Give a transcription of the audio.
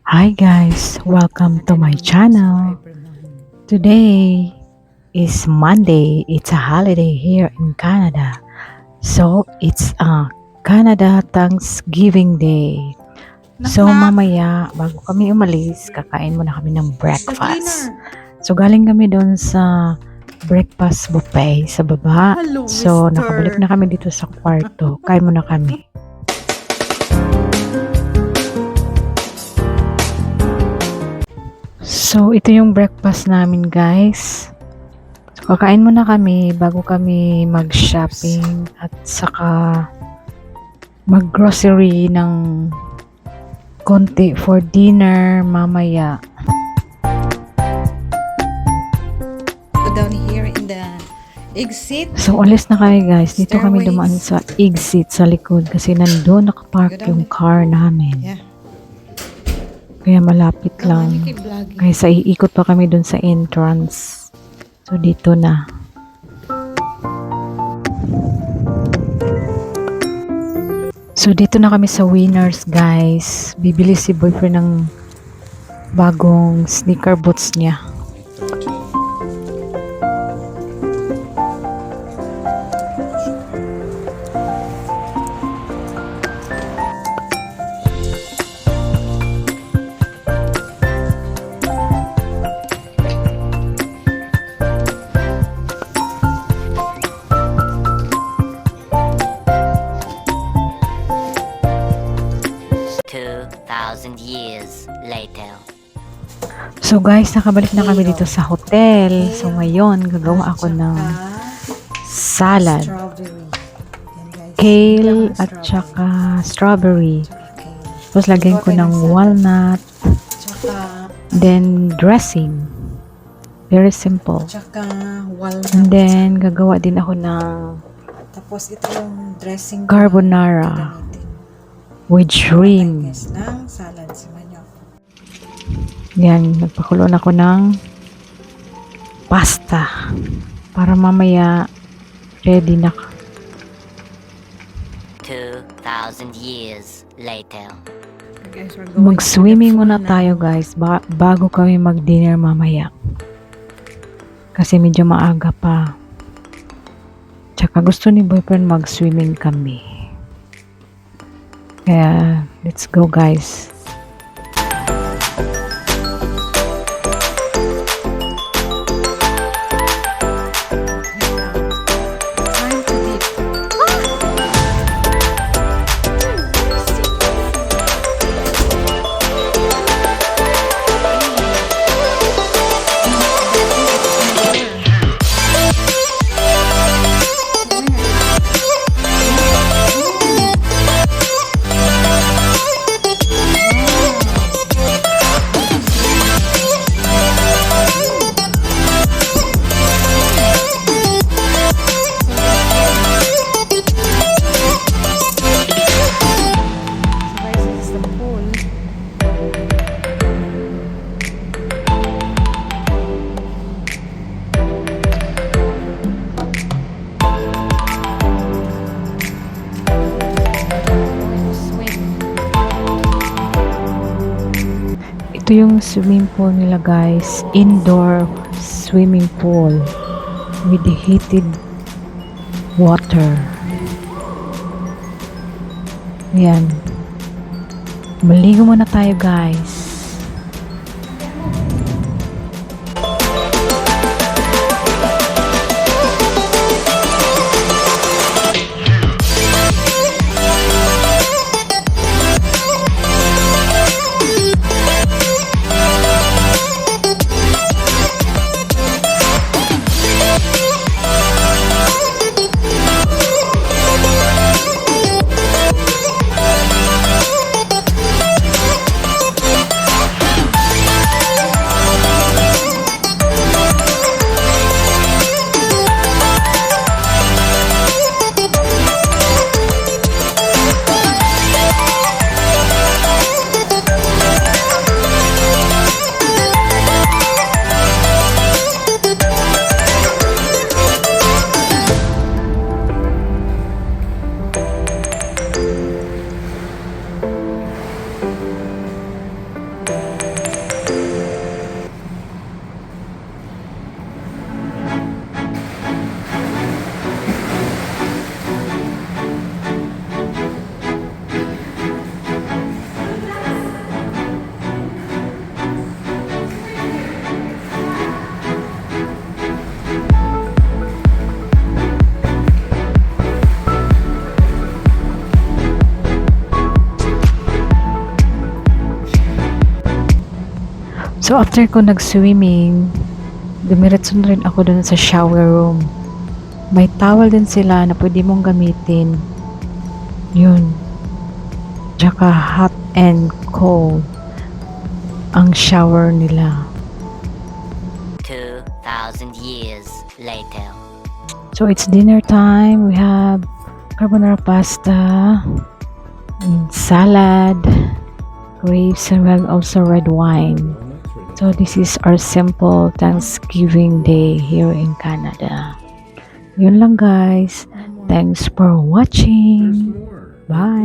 Hi guys, welcome to my channel. Today is Monday. It's a holiday here in Canada. So, it's Canada Thanksgiving Day. So, mamaya, bago kami umalis, kakain muna kami ng breakfast. So, galing kami doon sa breakfast buffet sa baba. Hello, So, mister. nakabalik na kami dito sa kwarto. Kain muna kami. So, ito yung breakfast namin, guys. So, kakain muna kami bago kami mag-shopping at saka mag-grocery ng konti for dinner mamaya. Go down here in the exit. So, alis na kami, guys. Dito kami dumaan sa exit sa likod kasi nandun nakapark yung car namin. Yeah. Kaya malapit lang. You keep vlogging. Kaysa iikot pa kami dun sa entrance. So, dito na. So, dito na kami sa Winners, guys. Bibili si boyfriend ng bagong sneaker boots niya. Years later. So, guys, nakabalik na kami dito sa hotel. So, ngayon, gagawa ako ng salad. Strawberry. Yan, guys. Kale at saka strawberry. Tapos, lagyan ko ng walnut. Tsaka, Then, dressing. Very simple. tsaka walnut. And then, gagawa din ako ng Tapos ito yung dressing ko carbonara na gagamitin. with shrimp. Guys, ng salad sa manok. Yan, nagpakuloan ako ng pasta. Para mamaya, ready na. 2,000 years later. Guys, we're going Mag-swimming to the muna pool tayo, guys, bago kami mag-dinner mamaya. Kasi medyo maaga pa. Tsaka gusto ni boyfriend mag-swimming kami. Kaya, let's go, guys. Time to dip. So guys, this is the pool. Ito yung swimming pool nila, guys. Indoor swimming pool with the heated water. Ayan. Maligo muna tayo, guys. So after ko nag-swimming, dumiretso na rin ako dun sa shower room. May towel din sila na pwede mong gamitin. Yun. Tsaka hot and cold ang shower nila. 2,000 years later. So it's dinner time. We have carbonara pasta, and salad, grapes, and we have also red wine. So this is our simple Thanksgiving day here in Canada. Yun lang guys. Thanks for watching. Bye.